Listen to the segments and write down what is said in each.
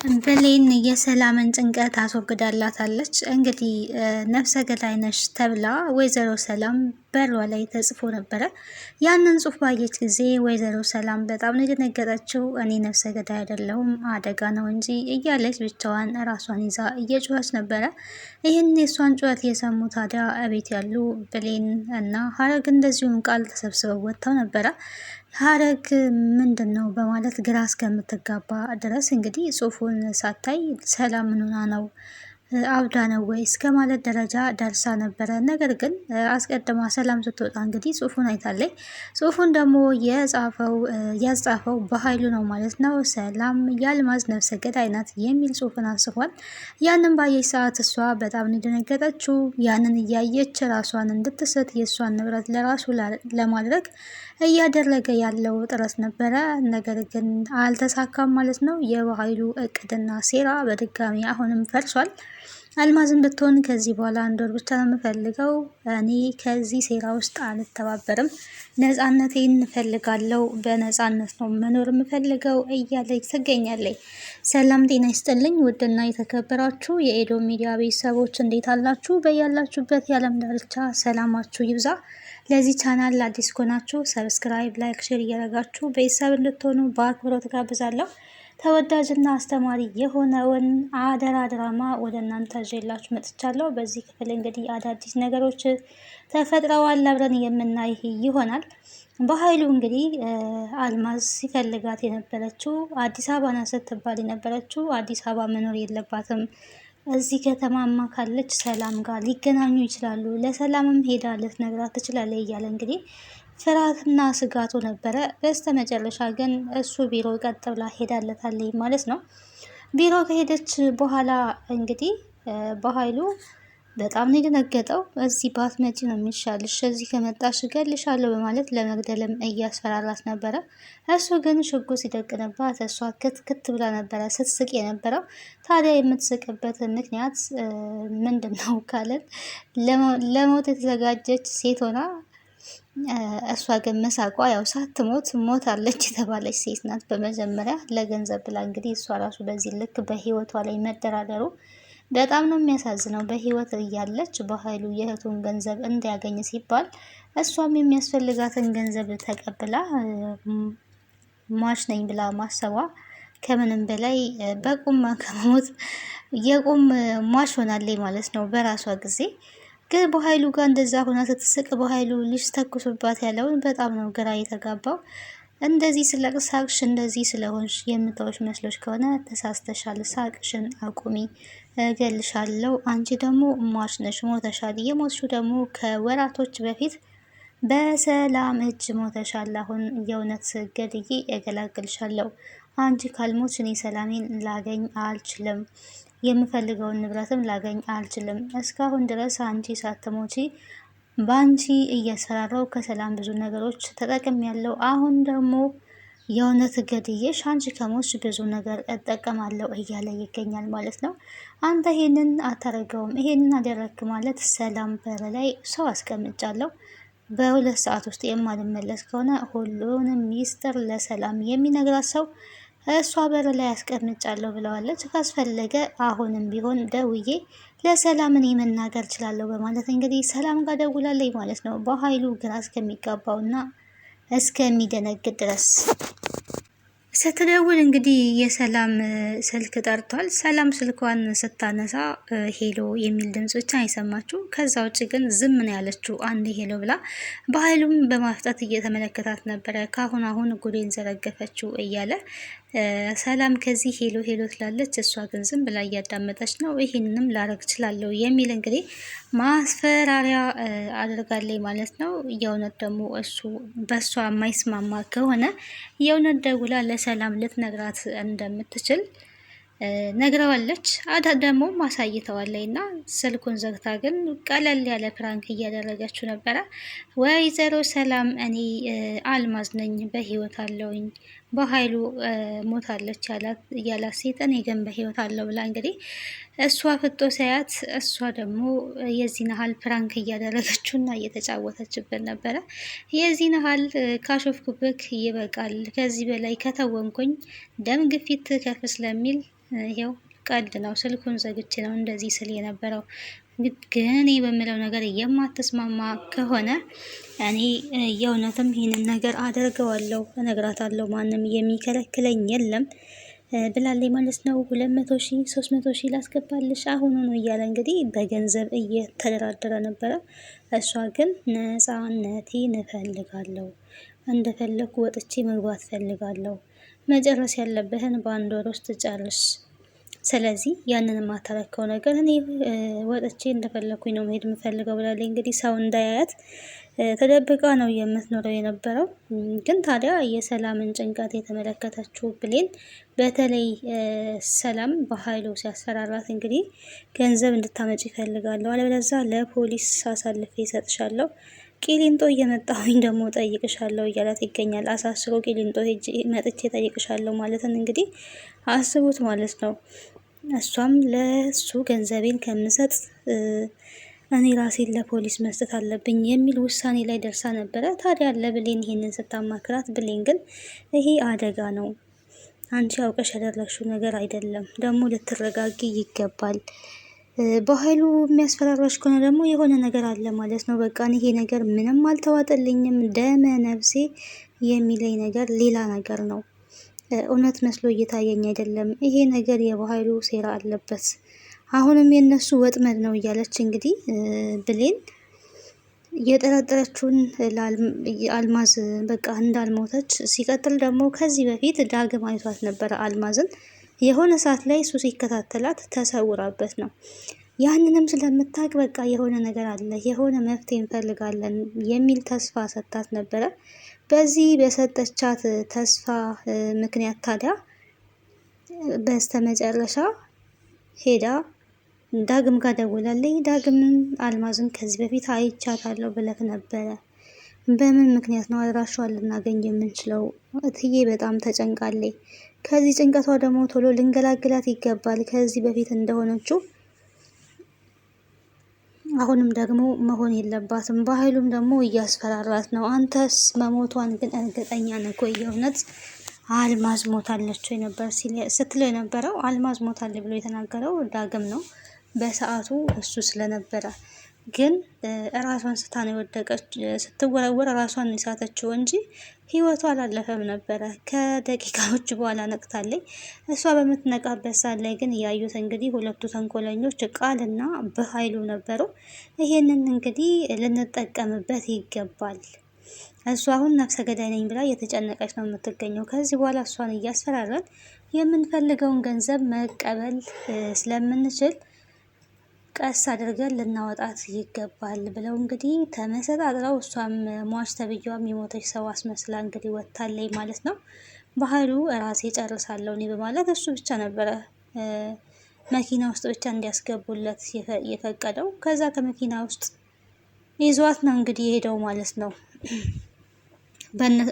ብሌን የሰላምን ጭንቀት አስወግዳላታለች። እንግዲህ ነፍሰ ገዳይ ነሽ ተብላ ወይዘሮ ሰላም በሯ ላይ ተጽፎ ነበረ። ያንን ጽሑፍ ባየች ጊዜ ወይዘሮ ሰላም በጣም ነው የደነገጠችው። እኔ ነፍሰ ገዳይ አይደለሁም አደጋ ነው እንጂ እያለች ብቻዋን ራሷን ይዛ እየጮኸች ነበረ። ይህን የእሷን ጩኸት የሰሙ ታዲያ እቤት ያሉ ብሌን እና ሀረግ እንደዚሁም ቃል ተሰብስበው ወጥተው ነበረ። ሀረግ ምንድን ነው በማለት ግራ እስከምትጋባ ድረስ እንግዲህ ጽሑፉን ሳታይ ሰላም ምን ሆና ነው አብዳ ነው ወይ እስከ ማለት ደረጃ ደርሳ ነበረ። ነገር ግን አስቀድማ ሰላም ስትወጣ እንግዲህ ጽሑፉን አይታለች። ጽሑፉን ደግሞ ያጻፈው በኃይሉ ነው ማለት ነው። ሰላም የአልማዝ ነፍሰ ገዳይ ናት የሚል ጽሑፍን አስፏል። ያንን ባየች ሰዓት እሷ በጣም የደነገጠችው። ያንን እያየች ራሷን እንድትስት የእሷን ንብረት ለራሱ ለማድረግ እያደረገ ያለው ጥረት ነበረ። ነገር ግን አልተሳካም ማለት ነው። የኃይሉ እቅድና ሴራ በድጋሚ አሁንም ፈርሷል። አልማዝን ብትሆን ከዚህ በኋላ አንድ ወር ብቻ ነው የምፈልገው፣ እኔ ከዚህ ሴራ ውስጥ አልተባበርም፣ ነፃነቴን እንፈልጋለው፣ በነፃነት ነው መኖር የምፈልገው እያለች ትገኛለች። ሰላም ጤና ይስጥልኝ ውድና የተከበራችሁ የኤዶም ሚዲያ ቤተሰቦች እንዴት አላችሁ? በያላችሁበት የዓለም ዳርቻ ሰላማችሁ ይብዛ። ለዚህ ቻናል አዲስ ከሆናችሁ ሰብስክራይብ፣ ላይክ፣ ሼር እያደረጋችሁ ቤተሰብ እንድትሆኑ በአክብሮት ጋብዛለሁ። ተወዳጅና አስተማሪ የሆነውን አደራ ድራማ ወደ እናንተ ይዤላችሁ መጥቻለሁ። በዚህ ክፍል እንግዲህ አዳዲስ ነገሮች ተፈጥረዋል፣ አብረን የምናይ ይሆናል። በኃይሉ እንግዲህ አልማዝ ሲፈልጋት የነበረችው አዲስ አበባ ናት ስትባል የነበረችው አዲስ አበባ መኖር የለባትም፣ እዚህ ከተማማ ካለች ሰላም ጋር ሊገናኙ ይችላሉ፣ ለሰላምም ሄዳ ልትነግራት ትችላለች እያለ እንግዲህ ፍርሃትና ስጋቱ ነበረ። በስተ መጨረሻ ግን እሱ ቢሮ ቀጥ ብላ ሄዳለታለች ማለት ነው። ቢሮ ከሄደች በኋላ እንግዲህ በኃይሉ በጣም ነው የደነገጠው። እዚህ ባትመጪ ነው የሚሻልሽ፣ እዚህ ከመጣሽ እገልሻለሁ በማለት ለመግደልም እያስፈራራት ነበረ። እሱ ግን ሽጉጥ ሲደቅንባት እሷ ክትክት ብላ ነበረ ስትስቅ የነበረው። ታዲያ የምትስቅበት ምክንያት ምንድን ነው ካለን ለሞት የተዘጋጀች ሴት ሆና እሷ ግን መሳቋ ያው ሳትሞት ሞታለች የተባለች ሴት ናት። በመጀመሪያ ለገንዘብ ብላ እንግዲህ እሷ ራሱ በዚህ ልክ በህይወቷ ላይ መደራደሩ በጣም ነው የሚያሳዝነው። በህይወት እያለች በኃይሉ የእህቱን ገንዘብ እንዲያገኝ ሲባል እሷም የሚያስፈልጋትን ገንዘብ ተቀብላ ሟች ነኝ ብላ ማሰቧ ከምንም በላይ በቁም ከመሞት የቁም ሟች ሆናለች ማለት ነው በራሷ ጊዜ። ግን በኃይሉ ጋር እንደዛ ሆና ስትስቅ በኃይሉ ልጅ ተኩሱባት ያለውን በጣም ነው ግራ የተጋባው። እንደዚህ ስለቅሳቅሽ እንደዚህ ስለሆንሽ የምታወሽ መስሎች ከሆነ ተሳስተሻል፣ ሳቅሽን አቁሚ፣ እገልሻለሁ፣ አንቺ ደግሞ ሟች ነሽ፣ ሞተሻል። የሞትሹ ደግሞ ከወራቶች በፊት በሰላም እጅ ሞተሻል። አሁን የእውነት ገድዬ እገላግልሻለሁ። አንቺ ካልሞች እኔ ሰላሜን ላገኝ አልችልም፣ የምፈልገውን ንብረትም ላገኝ አልችልም። እስካሁን ድረስ አንቺ ሳትሞቺ በአንቺ እየሰራራው ከሰላም ብዙ ነገሮች ተጠቅም ያለው፣ አሁን ደግሞ የእውነት ገድዬሽ አንቺ ከሞች ብዙ ነገር እጠቀማለሁ እያለ ይገኛል ማለት ነው። አንተ ይሄንን አታደርገውም፣ ይሄንን አደረግክ ማለት ሰላም በር ላይ ሰው አስቀምጫለሁ፣ በ2 ሰዓት ውስጥ የማልመለስ ከሆነ ሁሉንም ሚስጥር ለሰላም የሚነግራት ሰው እሷ በር ላይ ያስቀምጫለሁ ብለዋለች። ካስፈለገ አሁንም ቢሆን ደውዬ ለሰላም እኔ መናገር እችላለሁ በማለት እንግዲህ ሰላም ጋር ደውላለች ማለት ነው። በኃይሉ ግራ እስከሚጋባውና እስከሚደነግጥ ድረስ ስትደውል እንግዲህ የሰላም ስልክ ጠርቷል። ሰላም ስልኳን ስታነሳ ሄሎ የሚል ድምጽ ብቻ የሰማችው። ከዛ ውጭ ግን ዝም ነው ያለችው። አንድ ሄሎ ብላ በኃይሉም በማፍጠት እየተመለከታት ነበረ። ካሁን አሁን ጉዴን ዘረገፈችው እያለ ሰላም ከዚህ ሄሎ ሄሎ ትላለች። እሷ ግን ዝም ብላ እያዳመጠች ነው። ይሄንንም ላረግ እችላለሁ የሚል እንግዲህ ማስፈራሪያ አድርጋለች ማለት ነው። የእውነት ደግሞ እሱ በእሷ የማይስማማ ከሆነ የእውነት ደውላ ለሰላም ልትነግራት እንደምትችል ነግረዋለች። አዳ ደግሞ ማሳይተዋለች እና ስልኩን ዘግታ ግን ቀለል ያለ ፕራንክ እያደረገችው ነበረ። ወይዘሮ ሰላም እኔ አልማዝ ነኝ፣ በህይወት አለውኝ፣ በኃይሉ ሞታለች ያላት ሴት እኔ ግን በህይወት አለው ብላ እንግዲህ እሷ ፍጦ ሳያት እሷ ደግሞ የዚህን ያህል ፕራንክ እያደረገችው እና እየተጫወተችበት ነበረ። የዚህን ያህል ካሾፍኩብክ ይበቃል፣ ከዚህ በላይ ከተወንኩኝ ደም ግፊት ከፍ ስለሚል ይኸው ቀልድ ነው፣ ስልኩን ዘግቼ ነው እንደዚህ ስል የነበረው። ግን እኔ በምለው ነገር የማትስማማ ከሆነ እኔ የእውነትም ይህንን ነገር አደርገዋለሁ፣ እነግራታለሁ፣ ማንም የሚከለክለኝ የለም ብላለች ማለት ነው። 200,000 300,000 ላስገባልሽ አሁኑ ነው እያለ እንግዲህ በገንዘብ እየተደራደረ ነበረ። እሷ ግን ነፃነቴን እፈልጋለሁ፣ እንደፈለኩ ወጥቼ መግባት እፈልጋለሁ፣ መጨረስ ያለብህን በአንድ ወር ውስጥ ጨርስ፣ ስለዚህ ያንን የማታረከው ነገር እኔ ወጥቼ እንደፈለኩኝ ነው መሄድ የምፈልገው ብላለች። እንግዲህ ሰው እንዳያያት ተደብቃ ነው የምትኖረው የነበረው። ግን ታዲያ የሰላምን ጭንቀት የተመለከተችው ብሌን በተለይ ሰላም በኃይሉ ሲያስፈራራት እንግዲህ ገንዘብ እንድታመጭ ይፈልጋለሁ፣ አለበለዚያ ለፖሊስ አሳልፌ ይሰጥሻለሁ፣ ቂሊንጦ እየመጣሁኝ ደግሞ ጠይቅሻለሁ እያላት ይገኛል። አሳስሮ ቂሊንጦ ሄጄ መጥቼ ጠይቅሻለሁ ማለትን እንግዲህ አስቡት ማለት ነው። እሷም ለሱ ገንዘቤን ከምሰጥ እኔ ራሴን ለፖሊስ መስጠት አለብኝ የሚል ውሳኔ ላይ ደርሳ ነበረ። ታዲያ ለብሌን ይሄንን ስታማክራት ብሌን ግን ይሄ አደጋ ነው፣ አንቺ አውቀሽ ያደረግሽው ነገር አይደለም፣ ደግሞ ልትረጋጊ ይገባል፣ በኃይሉ የሚያስፈራራሽ ከሆነ ደግሞ የሆነ ነገር አለ ማለት ነው። በቃ ይሄ ነገር ምንም አልተዋጠልኝም፣ ደመ ነፍሴ የሚለኝ ነገር ሌላ ነገር ነው፣ እውነት መስሎ እየታየኝ አይደለም፣ ይሄ ነገር የበኃይሉ ሴራ አለበት፣ አሁንም የነሱ ወጥመድ ነው እያለች እንግዲህ ብሌን የጠረጠረችውን አልማዝ በቃ እንዳልሞተች፣ ሲቀጥል ደግሞ ከዚህ በፊት ዳግም አይቷት ነበረ አልማዝን የሆነ ሰዓት ላይ እሱ ሲከታተላት ተሰውራበት ነው። ያንንም ስለምታውቅ በቃ የሆነ ነገር አለ፣ የሆነ መፍትሄ እንፈልጋለን የሚል ተስፋ ሰጥታት ነበረ። በዚህ በሰጠቻት ተስፋ ምክንያት ታዲያ በስተመጨረሻ ሄዳ ዳግም ጋር ደውላለች። ዳግምን አልማዝን ከዚህ በፊት አይቻታለሁ ብለህ ነበረ፣ በምን ምክንያት ነው አድራሿን ልናገኝ የምንችለው? እትዬ በጣም ተጨንቃለች። ከዚህ ጭንቀቷ ደግሞ ቶሎ ልንገላግላት ይገባል፣ ከዚህ በፊት እንደሆነችው አሁንም ደግሞ መሆን የለባትም። በኃይሉም ደግሞ እያስፈራራት ነው። አንተስ መሞቷን ግን እርግጠኛ ነህ ወይ? የእውነት አልማዝ ሞታለች ወይ ነበር ስትለው የነበረው። አልማዝ ሞታለች ብሎ የተናገረው ዳግም ነው በሰዓቱ እሱ ስለነበረ። ግን ራሷን ስታ ነው የወደቀች። ስትወረወር ራሷን የሳተችው እንጂ ህይወቷ አላለፈም ነበረ። ከደቂቃዎች በኋላ ነቅታለች። እሷ በምትነቃበት ሰዓት ላይ ግን ያዩት እንግዲህ ሁለቱ ተንኮለኞች ቃልና በኃይሉ ነበሩ። ይሄንን እንግዲህ ልንጠቀምበት ይገባል። እሷ አሁን ነፍሰ ገዳይ ነኝ ብላ እየተጨነቀች ነው የምትገኘው። ከዚህ በኋላ እሷን እያስፈራረን የምንፈልገውን ገንዘብ መቀበል ስለምንችል ቀስ አድርገን ልናወጣት ይገባል ብለው እንግዲህ ተመሰጣጥረው፣ እሷም ሟች ተብዬዋም የሞተች ሰው አስመስላ እንግዲህ ወጥታለች ማለት ነው። በኃይሉ ራሴ ጨርሳለሁ እኔ በማለት እሱ ብቻ ነበረ መኪና ውስጥ ብቻ እንዲያስገቡለት የፈቀደው። ከዛ ከመኪና ውስጥ ይዟት ነው እንግዲህ የሄደው ማለት ነው።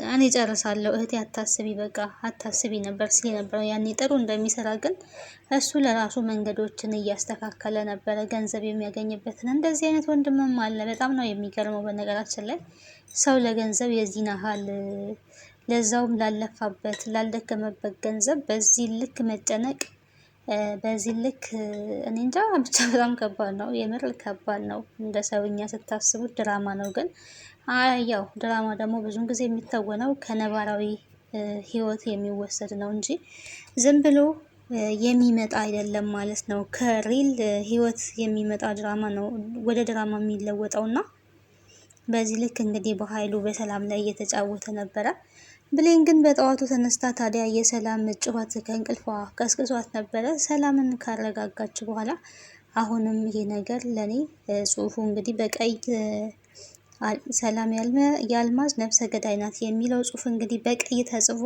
እኔ ጨርሳለሁ እህቴ አታስቢ፣ በቃ አታስቢ ነበር ሲል ነበረው። ያኔ ጥሩ እንደሚሰራ ግን እሱ ለራሱ መንገዶችን እያስተካከለ ነበረ ገንዘብ የሚያገኝበትን። እንደዚህ አይነት ወንድምም አለ። በጣም ነው የሚገርመው። በነገራችን ላይ ሰው ለገንዘብ የዚህን ያህል ለዛውም ላለፋበት ላልደከመበት ገንዘብ በዚህ ልክ መጨነቅ፣ በዚህ ልክ እኔ እንጃ ብቻ በጣም ከባድ ነው። የምር ከባድ ነው። እንደ ሰውኛ ስታስቡት ድራማ ነው ግን ያው ድራማ ደግሞ ብዙን ጊዜ የሚተወነው ከነባራዊ ህይወት የሚወሰድ ነው እንጂ ዝም ብሎ የሚመጣ አይደለም ማለት ነው። ከሪል ህይወት የሚመጣ ድራማ ነው ወደ ድራማ የሚለወጠውና በዚህ ልክ እንግዲህ በኃይሉ በሰላም ላይ እየተጫወተ ነበረ። ብሌን ግን በጠዋቱ ተነስታ ታዲያ የሰላም ጩኸት ከእንቅልፏ ቀስቅሷት ነበረ። ሰላምን ካረጋጋች በኋላ አሁንም ይሄ ነገር ለኔ ጽሁፉ እንግዲህ በቀይ ሰላም የአልማዝ ነፍሰ ገዳይ ናት የሚለው ጽሁፍ እንግዲህ በቀይ ተጽፎ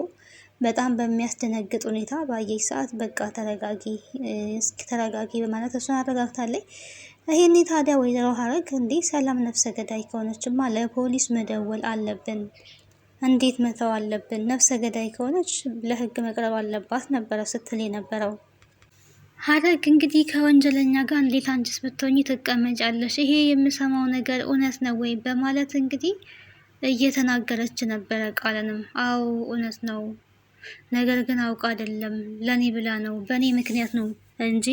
በጣም በሚያስደነግጥ ሁኔታ ባየች ሰዓት በቃ ተረጋጊ፣ እስኪ ተረጋጊ በማለት እሷን አረጋግታለች። ይሄኔ ታዲያ ወይዘሮ ሀረግ እንዲህ ሰላም ነፍሰ ገዳይ ከሆነችማ ለፖሊስ መደወል አለብን፣ እንዴት መተው አለብን? ነፍሰ ገዳይ ከሆነች ለህግ መቅረብ አለባት ነበረ ስትል የነበረው ሀረግ እንግዲህ ከወንጀለኛ ጋር እንዴት አንቺስ ብትሆኚ ትቀመጫለሽ? ይሄ የምሰማው ነገር እውነት ነው ወይ? በማለት እንግዲህ እየተናገረች ነበረ ቃልንም። አዎ እውነት ነው፣ ነገር ግን አውቃ አይደለም፣ ለኔ ብላ ነው፣ በእኔ ምክንያት ነው እንጂ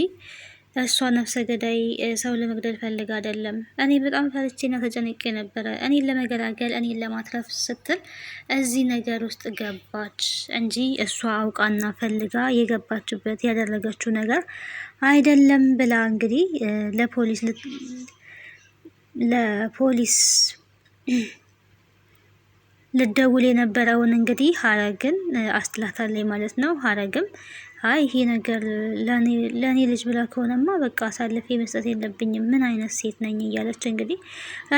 እሷ ነፍሰ ገዳይ ሰው ለመግደል ፈልግ አይደለም። እኔ በጣም ፈርቼና ተጨንቄ ነበረ። እኔን ለመገላገል እኔን ለማትረፍ ስትል እዚህ ነገር ውስጥ ገባች እንጂ እሷ አውቃና ፈልጋ የገባችበት ያደረገችው ነገር አይደለም ብላ እንግዲህ ለፖሊስ ልደውል የነበረውን እንግዲህ ሀረግን አስጥላታለች ማለት ነው። ሀረግም አይ ይሄ ነገር ለእኔ ልጅ ብላ ከሆነማ በቃ አሳልፌ መስጠት የለብኝም፣ ምን አይነት ሴት ነኝ እያለች እንግዲህ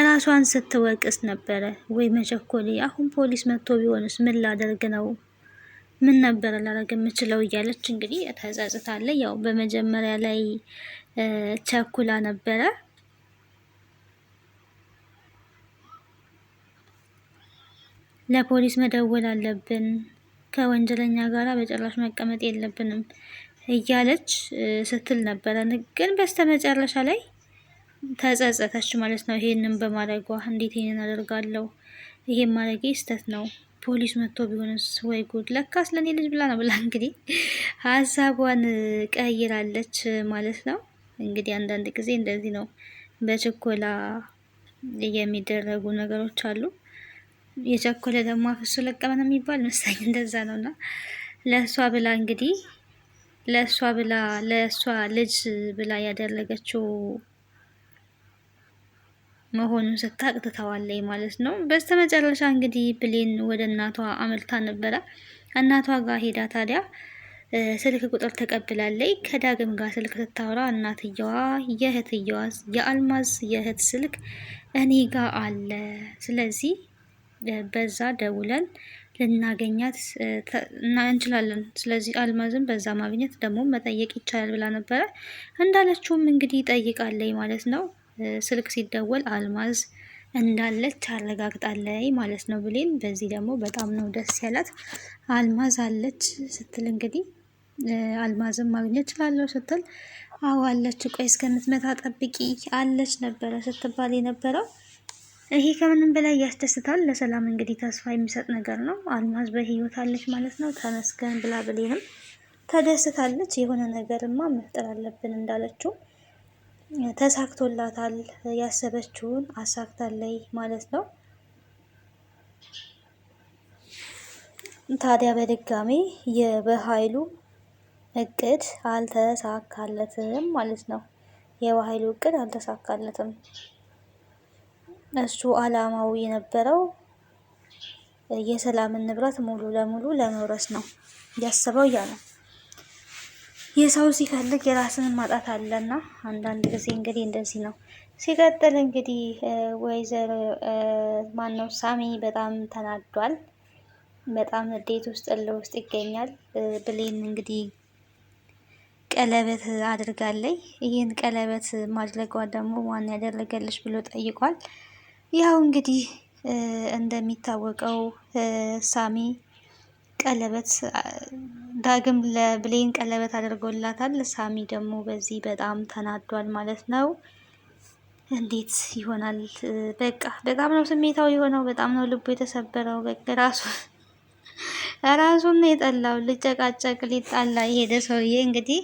ራሷን ስትወቅስ ነበረ። ወይ መቸኮሌ፣ አሁን ፖሊስ መጥቶ ቢሆንስ ምን ላደርግ ነው? ምን ነበረ ላደርግ የምችለው? እያለች እንግዲህ ተጸጽታለች። ያው በመጀመሪያ ላይ ቸኩላ ነበረ። ለፖሊስ መደወል አለብን፣ ከወንጀለኛ ጋራ በጭራሽ መቀመጥ የለብንም እያለች ስትል ነበረ። ግን በስተመጨረሻ ላይ ተጸጸተች ማለት ነው። ይሄንን በማድረጓ እንዴት ይሄንን አደርጋለሁ? ይሄን ማድረጌ ስህተት ነው። ፖሊስ መጥቶ ቢሆንስ? ወይ ጉድ! ለካስ ለኔ ልጅ ብላ ነው ብላ እንግዲህ ሀሳቧን ቀይራለች ማለት ነው። እንግዲህ አንዳንድ ጊዜ እንደዚህ ነው፣ በችኮላ የሚደረጉ ነገሮች አሉ። የቸኮለ ደግሞ አፍሱ ለቀመ ነው የሚባል መሰለኝ፣ እንደዛ ነውና ለእሷ ብላ እንግዲህ ለእሷ ልጅ ብላ ያደረገችው መሆኑን ስታቅ ትተዋለች ማለት ነው። በስተመጨረሻ እንግዲህ ብሌን ወደ እናቷ አመልታ ነበረ። እናቷ ጋር ሄዳ ታዲያ ስልክ ቁጥር ተቀብላለች። ከዳግም ጋር ስልክ ስታወራ እናትየዋ የአልማዝ የእህት ስልክ እኔ ጋር አለ፣ ስለዚህ በዛ ደውለን ልናገኛት እንችላለን። ስለዚህ አልማዝን በዛ ማግኘት ደግሞ መጠየቅ ይቻላል ብላ ነበረ። እንዳለችውም እንግዲህ ጠይቃለች ማለት ነው። ስልክ ሲደወል አልማዝ እንዳለች አረጋግጣለች ማለት ነው ብሌን። በዚህ ደግሞ በጣም ነው ደስ ያላት። አልማዝ አለች ስትል እንግዲህ አልማዝን ማግኘት እችላለሁ ስትል አዎ አለች፣ ቆይ እስከምትመጣ ጠብቂ አለች ነበረ ስትባል የነበረው። ይሄ ከምንም በላይ ያስደስታል። ለሰላም እንግዲህ ተስፋ የሚሰጥ ነገር ነው። አልማዝ በህይወት አለች ማለት ነው። ተመስገን ብላ ብሌንም ተደስታለች። የሆነ ነገርማ መፍጠር አለብን እንዳለችው ተሳክቶላታል። ያሰበችውን አሳክታለይ ማለት ነው። ታዲያ በድጋሚ በኃይሉ እቅድ አልተሳካለትም ማለት ነው። የኃይሉ እቅድ አልተሳካለትም። እሱ አላማው የነበረው የሰላምን ንብረት ሙሉ ለሙሉ ለመውረስ ነው ያሰበው። ያ ነው የሰው ሲፈልግ የራስን ማጣት አለና አንዳንድ ጊዜ እንግዲህ እንደዚህ ነው። ሲቀጥል እንግዲህ ወይዘሮ ማነው ሳሚ በጣም ተናዷል። በጣም ንዴት ውስጥ ውስጥ ይገኛል። ብሌን እንግዲህ ቀለበት አድርጋለች። ይህን ቀለበት ማድረጓ ደግሞ ማን ያደረገልሽ ብሎ ጠይቋል። ያው እንግዲህ እንደሚታወቀው ሳሚ ቀለበት ዳግም ለብሌን ቀለበት አድርጎላታል። ሳሚ ደግሞ በዚህ በጣም ተናዷል ማለት ነው። እንዴት ይሆናል? በቃ በጣም ነው ስሜታዊ የሆነው። በጣም ነው ልቡ የተሰበረው። በቃ ራሱን ነው የጠላው። ልጨቃጨቅ ሊጣላ የሄደ ሰውዬ እንግዲህ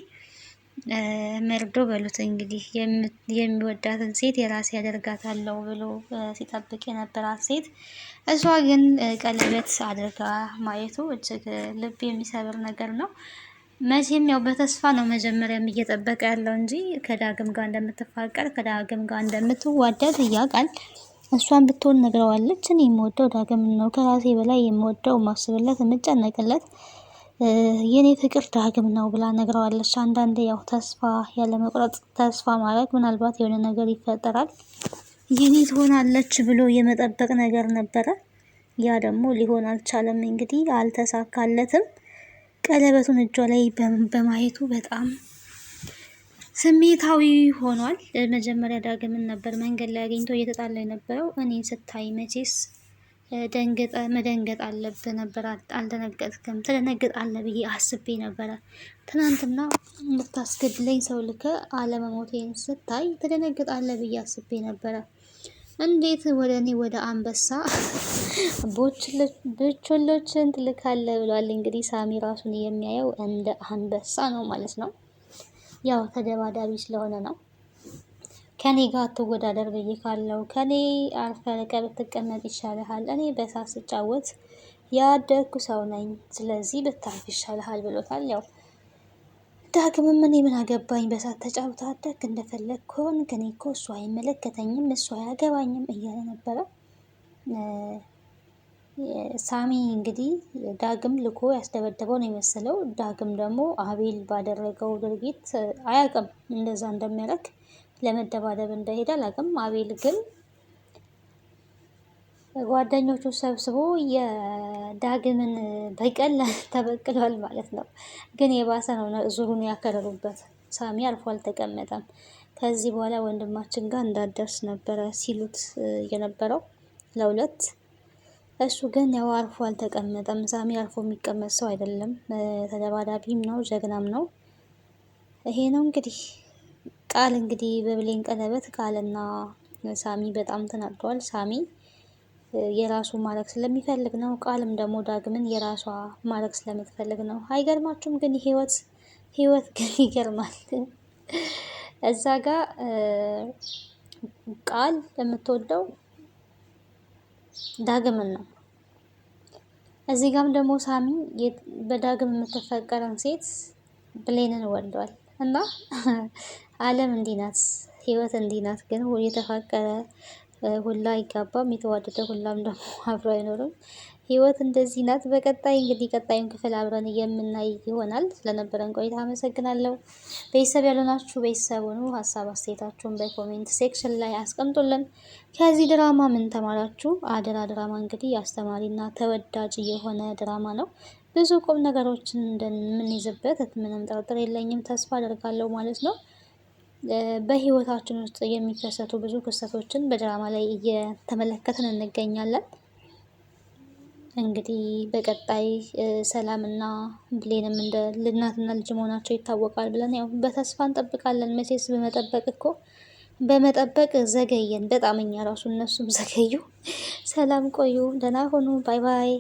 መርዶ በሉት እንግዲህ የሚወዳትን ሴት የራሴ ያደርጋታለሁ ብሎ ሲጠብቅ የነበራት ሴት እሷ ግን ቀለበት አድርጋ ማየቱ እጅግ ልብ የሚሰብር ነገር ነው። መቼም ያው በተስፋ ነው መጀመሪያም እየጠበቀ ያለው እንጂ ከዳግም ጋር እንደምትፋቀር ከዳግም ጋር እንደምትዋደድ እያውቃል። እሷን ብትሆን ነግረዋለች። እኔ የምወደው ዳግም ነው፣ ከራሴ በላይ የምወደው ማስብለት የምጨነቅለት የኔ ፍቅር ዳግም ነው ብላ ነግረዋለች። አንዳንዴ ያው ተስፋ ያለመቁረጥ ተስፋ ማድረግ ምናልባት የሆነ ነገር ይፈጠራል የኔ ትሆናለች ብሎ የመጠበቅ ነገር ነበረ። ያ ደግሞ ሊሆን አልቻለም። እንግዲህ አልተሳካለትም። ቀለበቱን እጇ ላይ በማየቱ በጣም ስሜታዊ ሆኗል። መጀመሪያ ዳግምን ነበር መንገድ ላይ አግኝቶ እየተጣላ የነበረው። እኔን ስታይ መቼስ መደንገጥ አለብህ ነበር። አልደነገጥክም። ትደነግጣለህ ብዬ አስቤ ነበረ። ትናንትና ልታስገድለኝ ሰው ልከ አለመሞቴን ስታይ ትደነግጣለህ ብዬ አስቤ ነበረ። እንዴት ወደ እኔ ወደ አንበሳ ቡችሎችን ትልካለህ ብሏል። እንግዲህ ሳሚ ራሱን የሚያየው እንደ አንበሳ ነው ማለት ነው። ያው ተደባዳቢ ስለሆነ ነው። ከኔ ጋር አትወዳደር ብዬ ካለው ከኔ አርፈህ ብትቀመጥ ይሻልሃል። እኔ በእሳት ስጫወት ያደግኩ ሰው ነኝ። ስለዚህ ብታርፍ ይሻልሃል ብሎታል። ያው ዳግምም እኔ ምን አገባኝ በእሳት ተጫውተህ አደግክ እንደፈለግ ከሆን እኔ እኮ እሱ አይመለከተኝም እሱ አያገባኝም እያለ ነበረ። ሳሚ እንግዲህ ዳግም ልኮ ያስደበደበው ነው የመሰለው። ዳግም ደግሞ አቤል ባደረገው ድርጊት አያውቅም እንደዛ እንደሚያደርግ ለመደባደብ እንደሄደ አላውቅም። አቤል ግን ጓደኞቹ ሰብስቦ የዳግምን በቀል ተበቅሏል ማለት ነው። ግን የባሰ ነው ዙሩን ያከረሩበት። ሳሚ አርፎ አልተቀመጠም። ከዚህ በኋላ ወንድማችን ጋር እንዳደርስ ነበረ ሲሉት የነበረው ለሁለት። እሱ ግን ያው አርፎ አልተቀመጠም። ሳሚ አርፎ የሚቀመጥ ሰው አይደለም። ተደባዳቢም ነው፣ ጀግናም ነው። ይሄ ነው እንግዲህ ቃል እንግዲህ በብሌን ቀለበት ቃልና ሳሚ በጣም ተናደዋል። ሳሚ የራሱ ማድረግ ስለሚፈልግ ነው። ቃልም ደግሞ ዳግምን የራሷ ማድረግ ስለምትፈልግ ነው። አይገርማችሁም? ግን ህይወት ግን ይገርማል። እዛ ጋር ቃል የምትወደው ዳግምን ነው። እዚህ ጋም ደግሞ ሳሚ በዳግም የምትፈቀረን ሴት ብሌንን ወልዷል። እና ዓለም እንዲህ ናት፣ ህይወት እንዲህ ናት። ግን የተፋቀረ ሁላ አይጋባም፣ የተዋደደ ሁላም ደግሞ አብሮ አይኖርም። ህይወት እንደዚህ ናት። በቀጣይ እንግዲህ ቀጣዩን ክፍል አብረን የምናይ ይሆናል። ስለነበረን ቆይታ አመሰግናለሁ። ቤተሰብ ያልሆናችሁ ቤተሰብ ሁኑ። ሀሳብ አስተያየታችሁን በኮሜንት ሴክሽን ላይ አስቀምጡልን። ከዚህ ድራማ ምን ተማራችሁ? አደራ ድራማ እንግዲህ አስተማሪና ተወዳጅ የሆነ ድራማ ነው። ብዙ ቁም ነገሮችን እንደምንይዝበት ምንም ጥርጥር የለኝም፣ ተስፋ አደርጋለሁ ማለት ነው። በህይወታችን ውስጥ የሚከሰቱ ብዙ ክስተቶችን በድራማ ላይ እየተመለከትን እንገኛለን። እንግዲህ በቀጣይ ሰላምና ብሌንም እንደ እናትና ልጅ መሆናቸው ይታወቃል ብለን ያው በተስፋ እንጠብቃለን። መቼስ በመጠበቅ ዘገየን በጣም እኛ ራሱ፣ እነሱም ዘገዩ። ሰላም ቆዩ፣ ደህና ሆኑ። ባይ ባይ።